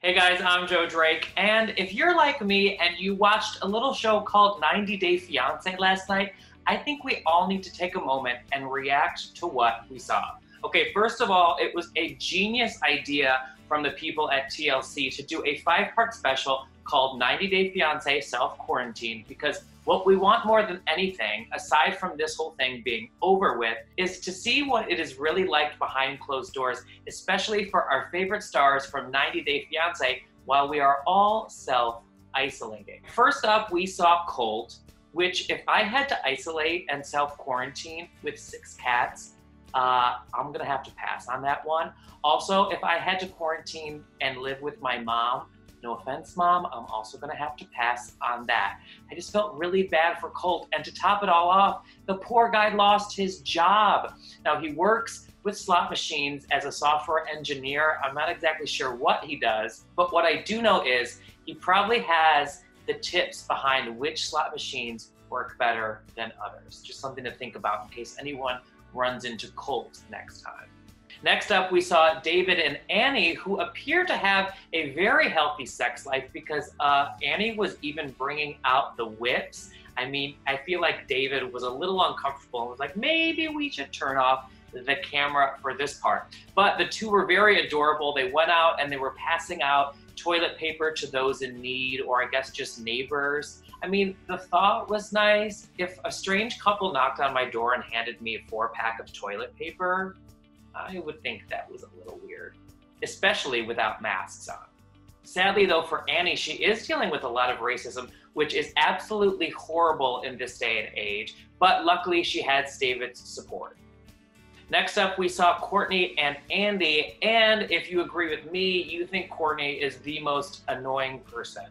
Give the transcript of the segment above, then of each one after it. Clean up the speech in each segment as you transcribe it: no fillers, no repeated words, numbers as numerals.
Hey guys, I'm Joe Drake, and if you're like me and you watched a little show called 90 Day Fiancé last night, I think we all need to take a moment and react to what we saw. Okay, first of all, it was a genius idea from the people at TLC to do a 5-part special called 90 Day Fiancé Self-Quarantine, because what we want more than anything, aside from this whole thing being over with, is to see what it is really like behind closed doors, especially for our favorite stars from 90 Day Fiancé while we are all self-isolating. First up, we saw Colt, which if I had to isolate and self-quarantine with 6 cats, I'm gonna have to pass on that one. Also, if I had to quarantine and live with my mom, no offense, Mom, I'm also gonna have to pass on that. I just felt really bad for Colt, and to top it all off, the poor guy lost his job. Now, he works with slot machines as a software engineer. I'm not exactly sure what he does, but what I do know is he probably has the tips behind which slot machines work better than others. Just something to think about in case anyone runs into Colt next time. Next up, we saw David and Annie, who appear to have a very healthy sex life because Annie was even bringing out the whips. I mean, I feel like David was a little uncomfortable and was like, maybe we should turn off the camera for this part. But the two were very adorable. They went out and they were passing out toilet paper to those in need, or I guess just neighbors. I mean, the thought was nice. If a strange couple knocked on my door and handed me a 4-pack of toilet paper, I would think that was a little weird, especially without masks on. Sadly though, for Annie, she is dealing with a lot of racism, which is absolutely horrible in this day and age, but luckily she has David's support. Next up, we saw Courtney and Andy, and if you agree with me, you think Courtney is the most annoying person,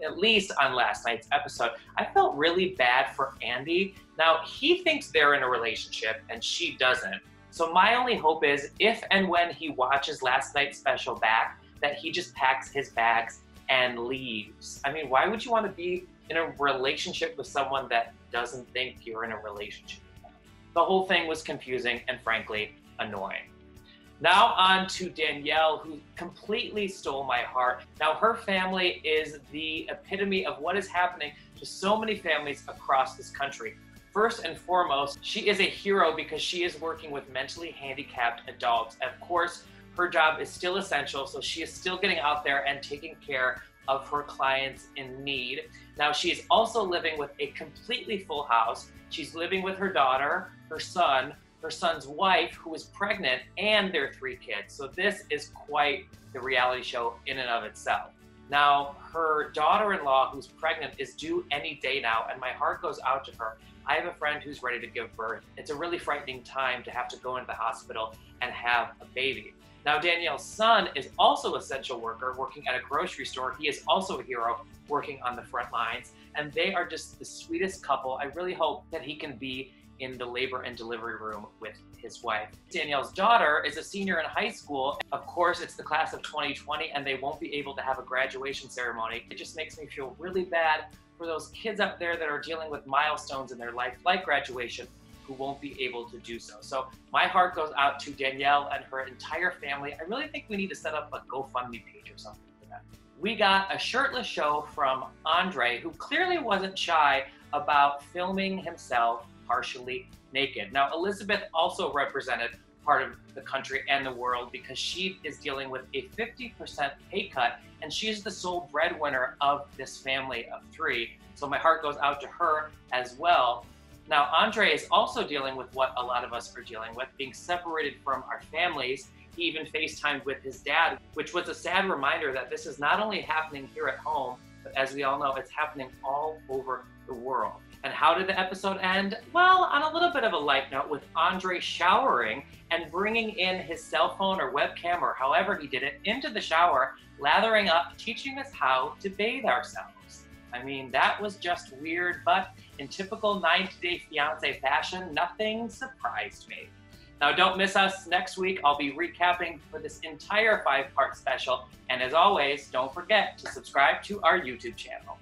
at least on last night's episode. I felt really bad for Andy. Now, he thinks they're in a relationship and she doesn't. So my only hope is if and when he watches last night's special back, that he just packs his bags and leaves. I mean, why would you want to be in a relationship with someone that doesn't think you're in a relationship with them? The whole thing was confusing and frankly annoying. Now on to Danielle, who completely stole my heart. Now her family is the epitome of what is happening to so many families across this country. First and foremost, she is a hero because she is working with mentally handicapped adults. Of course, her job is still essential, so she is still getting out there and taking care of her clients in need. Now, she is also living with a completely full house. She's living with her daughter, her son's wife, who is pregnant, and their 3 kids. So this is quite the reality show in and of itself. Now, her daughter-in-law, who's pregnant, is due any day now, and my heart goes out to her. I have a friend who's ready to give birth. It's a really frightening time to have to go into the hospital and have a baby. Now, Danielle's son is also an essential worker working at a grocery store. He is also a hero working on the front lines, and they are just the sweetest couple. I really hope that he can be in the labor and delivery room with his wife. Danielle's daughter is a senior in high school. Of course, it's the class of 2020, and they won't be able to have a graduation ceremony. It just makes me feel really bad for those kids out there that are dealing with milestones in their life, like graduation, who won't be able to do so. So my heart goes out to Danielle and her entire family. I really think we need to set up a GoFundMe page or something for that. We got a shirtless show from Andrei, who clearly wasn't shy about filming himself partially naked. Now, Elizabeth also represented part of the country and the world because she is dealing with a 50% pay cut, and she's the sole breadwinner of this family of 3. So my heart goes out to her as well. Now, Andrei is also dealing with what a lot of us are dealing with, being separated from our families. He even FaceTimed with his dad, which was a sad reminder that this is not only happening here at home, but as we all know, it's happening all over the world. And how did the episode end? Well, on a little bit of a light note, with Andrei showering and bringing in his cell phone or webcam or however he did it into the shower, lathering up, teaching us how to bathe ourselves. I mean, that was just weird, but in typical 90 Day Fiancé fashion, nothing surprised me. Now, don't miss us next week. I'll be recapping for this entire 5-part special. And as always, don't forget to subscribe to our YouTube channel.